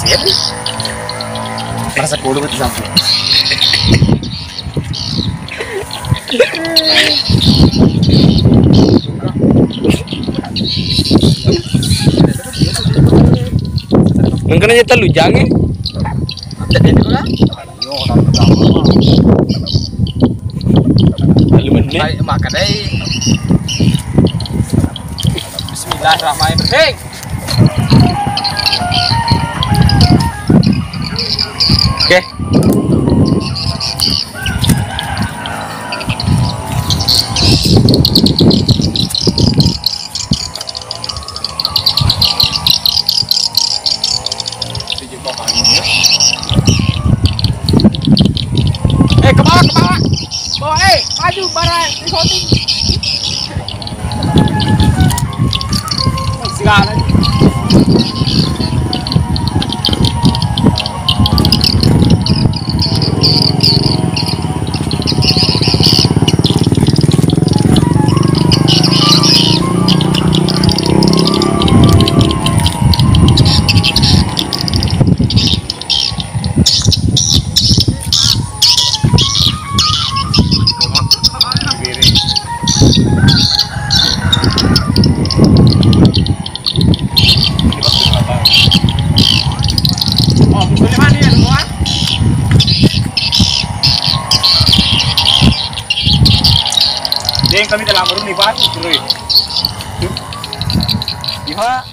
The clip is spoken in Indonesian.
pasir. Rasa kulo itu sampai. Mungkin aja terlalu jangan. Jadi itu kan? Yo, orang pertama. Lalu menit. Makan deh. Bismillahirrahmanirrahim. Oke. Ke bawah, ke bawah. Bawah, maju barang di shooting. Segala. Kami dalam baru nih Pak, Iha